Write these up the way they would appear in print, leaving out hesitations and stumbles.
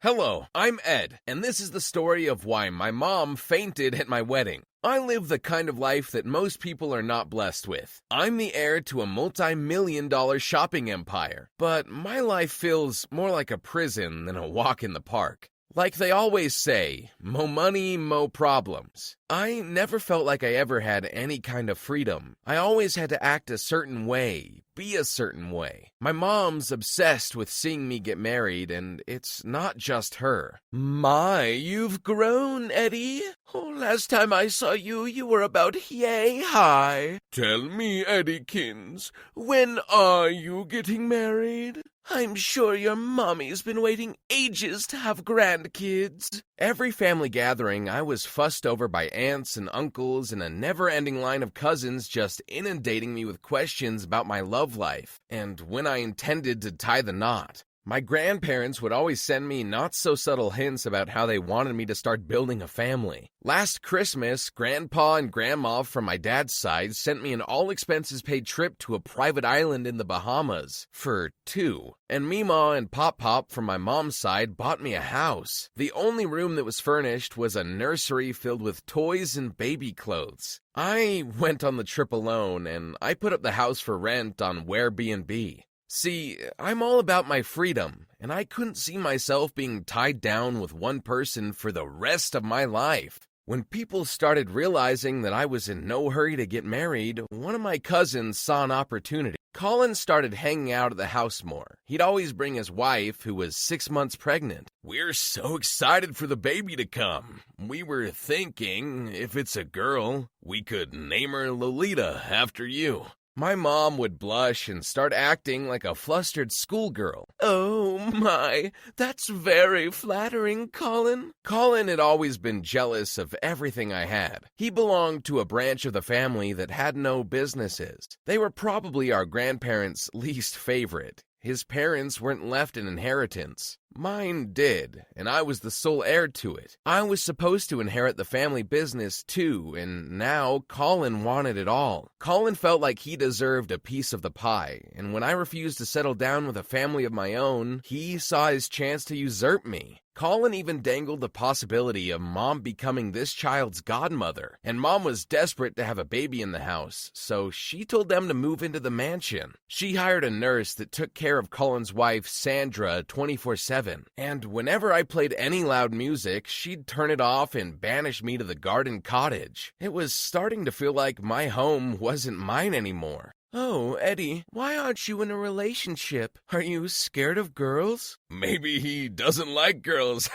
Hello, I'm Ed, and this is the story of why my mom fainted at my wedding. I live the kind of life that most people are not blessed with. I'm the heir to a multi-million-dollar shopping empire, but my life feels more like a prison than a walk in the park. Like they always say, mo money, mo problems. I never felt like I ever had any kind of freedom. I always had to act a certain way, be a certain way. My mom's obsessed with seeing me get married, and it's not just her. My, you've grown, Eddie. Oh, last time I saw you, you were about yay high. Tell me, Eddykins, when are you getting married? I'm sure your mommy's been waiting ages to have grandkids. Every family gathering, I was fussed over by aunts and uncles and a never-ending line of cousins just inundating me with questions about my love life and when I intended to tie the knot. My grandparents would always send me not-so-subtle hints about how they wanted me to start building a family. Last Christmas, Grandpa and Grandma from my dad's side sent me an all-expenses-paid trip to a private island in the Bahamas for 2. And Meemaw and Pop-Pop from my mom's side bought me a house. The only room that was furnished was a nursery filled with toys and baby clothes. I went on the trip alone, and I put up the house for rent on Airbnb. See, I'm all about my freedom, and I couldn't see myself being tied down with one person for the rest of my life. When people started realizing that I was in no hurry to get married, one of my cousins saw an opportunity. Colin started hanging out at the house more. He'd always bring his wife, who was 6 months pregnant. We're so excited for the baby to come. We were thinking, if it's a girl, we could name her Lolita after you. My mom would blush and start acting like a flustered schoolgirl. Oh my, that's very flattering, Colin. Colin had always been jealous of everything I had. He belonged to a branch of the family that had no businesses. They were probably our grandparents' least favorite. His parents weren't left an inheritance. Mine did, and I was the sole heir to it. I was supposed to inherit the family business too, and now Colin wanted it all. Colin felt like he deserved a piece of the pie, and when I refused to settle down with a family of my own, he saw his chance to usurp me. Colin even dangled the possibility of Mom becoming this child's godmother, and Mom was desperate to have a baby in the house, so she told them to move into the mansion. She hired a nurse that took care of Colin's wife, Sandra, 24/7, and whenever I played any loud music, she'd turn it off and banish me to the garden cottage. It was starting to feel like my home wasn't mine anymore. Oh, Eddie, why aren't you in a relationship? Are you scared of girls? Maybe he doesn't like girls.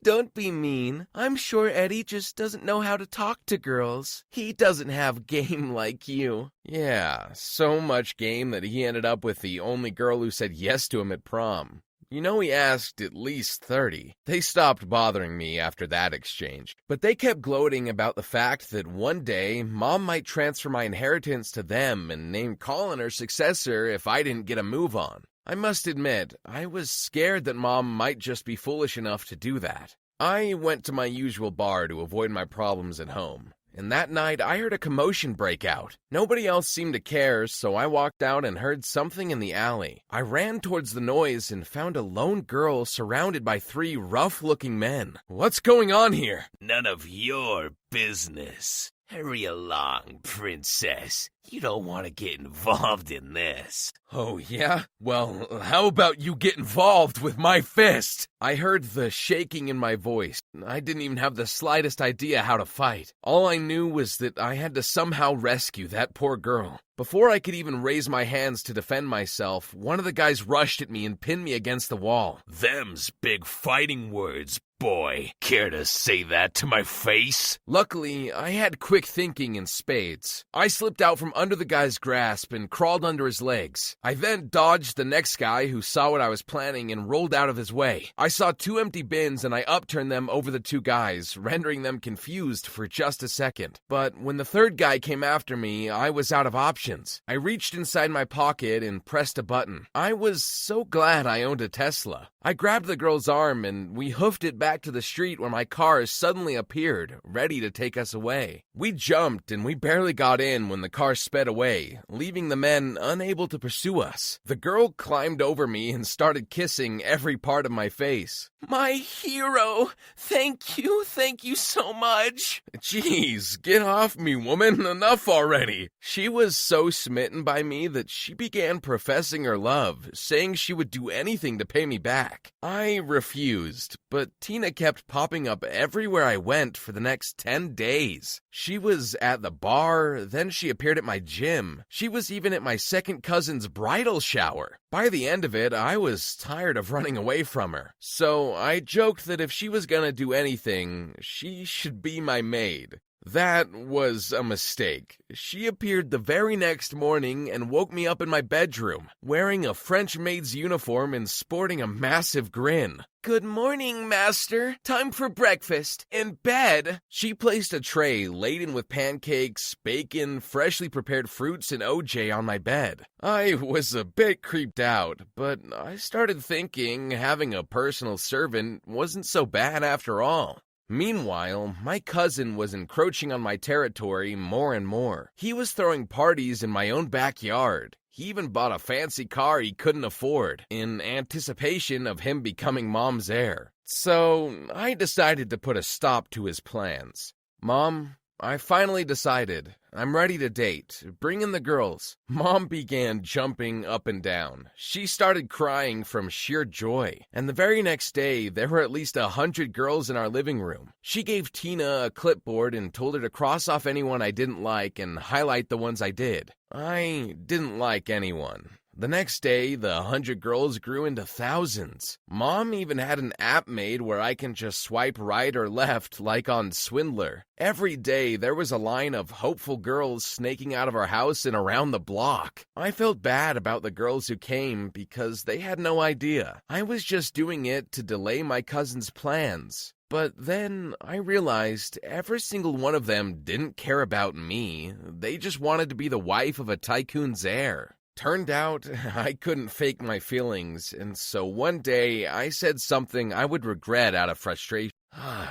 Don't be mean. I'm sure Eddie just doesn't know how to talk to girls. He doesn't have game like you. Yeah, so much game that he ended up with the only girl who said yes to him at prom. You know, he asked at least 30. They stopped bothering me after that exchange, but they kept gloating about the fact that one day Mom might transfer my inheritance to them and name Colin her successor if I didn't get a move on. I must admit, I was scared that Mom might just be foolish enough to do that. I went to my usual bar to avoid my problems at home. And that night, I heard a commotion break out. Nobody else seemed to care, so I walked out and heard something in the alley. I ran towards the noise and found a lone girl surrounded by 3 rough-looking men. What's going on here? None of your business. Hurry along, princess. You don't want to get involved in this. Oh, yeah? Well, how about you get involved with my fist? I heard the shaking in my voice. I didn't even have the slightest idea how to fight. All I knew was that I had to somehow rescue that poor girl. Before I could even raise my hands to defend myself, one of the guys rushed at me and pinned me against the wall. Them's big fighting words, boy. Care to say that to my face? Luckily, I had quick thinking in spades. I slipped out from under the guy's grasp and crawled under his legs. I then dodged the next guy who saw what I was planning and rolled out of his way. I saw 2 empty bins and I upturned them over the 2 guys, rendering them confused for just a second. But when the 3rd guy came after me, I was out of options. I reached inside my pocket and pressed a button. I was so glad I owned a Tesla. I grabbed the girl's arm and we hoofed it back back to the street where my car suddenly appeared, ready to take us away. We jumped and we barely got in when the car sped away, leaving the men unable to pursue us. The girl climbed over me and started kissing every part of my face. My hero! Thank you so much! Jeez, get off me, woman, enough already! She was so smitten by me that she began professing her love, saying she would do anything to pay me back. I refused, but Tina kept popping up everywhere I went for the next 10 days. She was at the bar, then she appeared at my gym. She was even at my second cousin's bridal shower. By the end of it, I was tired of running away from her. So I joked that if she was gonna do anything, she should be my maid. That was a mistake. She appeared the very next morning and woke me up in my bedroom, wearing a French maid's uniform and sporting a massive grin. Good morning, master. Time for breakfast. In bed. She placed a tray laden with pancakes, bacon, freshly prepared fruits, and OJ on my bed. I was a bit creeped out, but I started thinking having a personal servant wasn't so bad after all. Meanwhile, my cousin was encroaching on my territory more and more. He was throwing parties in my own backyard. He even bought a fancy car he couldn't afford, in anticipation of him becoming Mom's heir. So, I decided to put a stop to his plans. Mom, I finally decided. I'm ready to date. Bring in the girls. Mom began jumping up and down. She started crying from sheer joy. And the very next day, there were at least 100 girls in our living room. She gave Tina a clipboard and told her to cross off anyone I didn't like and highlight the ones I did. I didn't like anyone. The next day, the 100 girls grew into thousands. Mom even had an app made where I can just swipe right or left like on Swindler. Every day, there was a line of hopeful girls snaking out of our house and around the block. I felt bad about the girls who came because they had no idea. I was just doing it to delay my cousin's plans. But then I realized every single one of them didn't care about me. They just wanted to be the wife of a tycoon's heir. Turned out, I couldn't fake my feelings, and so one day I said something I would regret out of frustration.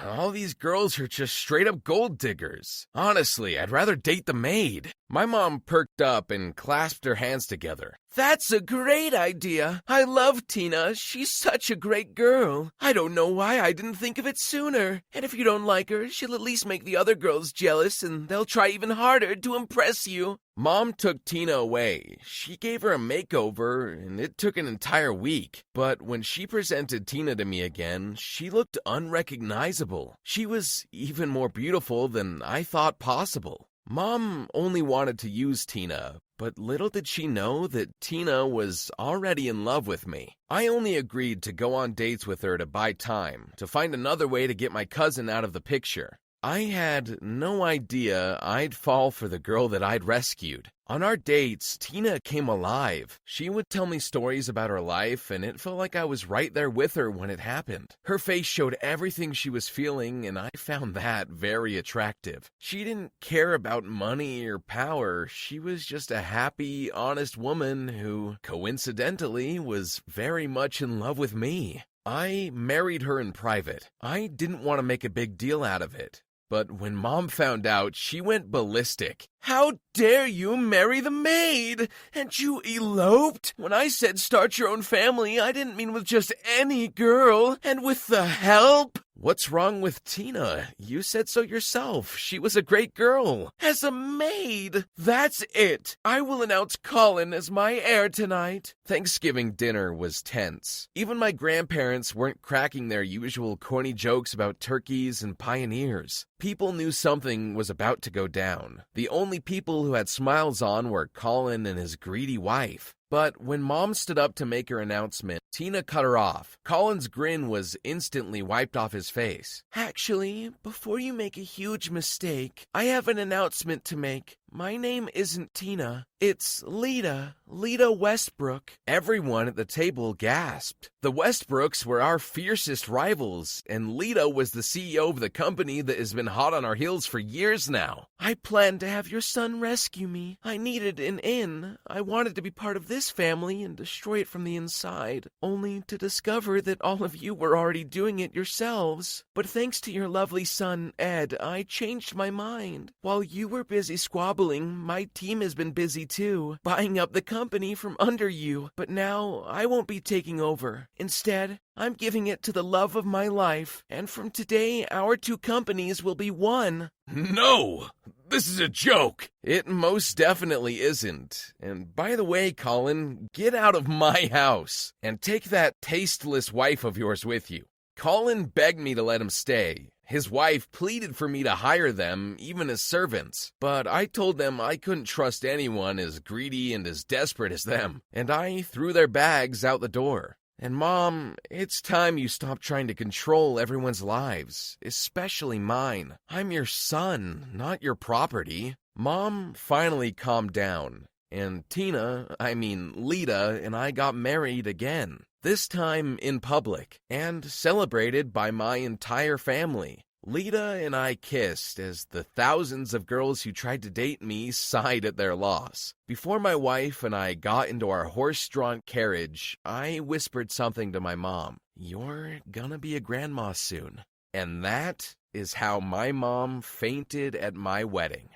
All these girls are just straight-up gold diggers. Honestly, I'd rather date the maid. My mom perked up and clasped her hands together. That's a great idea. I love Tina. She's such a great girl. I don't know why I didn't think of it sooner. And if you don't like her, she'll at least make the other girls jealous, and they'll try even harder to impress you. Mom took Tina away. She gave her a makeover, and it took an entire week. But when she presented Tina to me again, she looked unrecognizable. She was even more beautiful than I thought possible. Mom only wanted to use Tina, but little did she know that Tina was already in love with me. I only agreed to go on dates with her to buy time, to find another way to get my cousin out of the picture. I had no idea I'd fall for the girl that I'd rescued. On our dates, Tina came alive. She would tell me stories about her life, and it felt like I was right there with her when it happened. Her face showed everything she was feeling, and I found that very attractive. She didn't care about money or power. She was just a happy, honest woman who, coincidentally, was very much in love with me. I married her in private. I didn't want to make a big deal out of it. But when Mom found out, she went ballistic. How dare you marry the maid? And you eloped? When I said start your own family, I didn't mean with just any girl. And with the help? What's wrong with Tina? You said so yourself. She was a great girl. As a maid. That's it. I will announce Colin as my heir tonight. Thanksgiving dinner was tense. Even my grandparents weren't cracking their usual corny jokes about turkeys and pioneers. People knew something was about to go down. The only people who had smiles on were Colin and his greedy wife. But when Mom stood up to make her announcement, Tina cut her off. Colin's grin was instantly wiped off his face. Actually, before you make a huge mistake, I have an announcement to make. my name isn't Tina. It's Lita Westbrook." Everyone at the table gasped. The Westbrooks were our fiercest rivals, and Lita was the CEO of the company that has been hot on our heels for years now. "I planned to have your son rescue me. I needed an in. I wanted to be part of this family and destroy it from the inside, only to discover that all of you were already doing it yourselves. But thanks to your lovely son, Ed, I changed my mind. While you were busy squabbling, my team has been busy too, buying up the company from under you. But now I won't be taking over. Instead, I'm giving it to the love of my life, and from today, our two companies will be one." No! This is a joke! It most definitely isn't. And by the way, Colin, get out of my house and take that tasteless wife of yours with you. Colin begged me to let him stay. His wife pleaded for me to hire them, even as servants. But I told them I couldn't trust anyone as greedy and as desperate as them, and I threw their bags out the door. And Mom, it's time you stop trying to control everyone's lives, especially mine. I'm your son, not your property. Mom finally calmed down, and Lita and I got married again. This time in public, and celebrated by my entire family. Lita and I kissed as the thousands of girls who tried to date me sighed at their loss. Before my wife and I got into our horse-drawn carriage, I whispered something to my mom. "You're gonna be a grandma soon." And that is how my mom fainted at my wedding.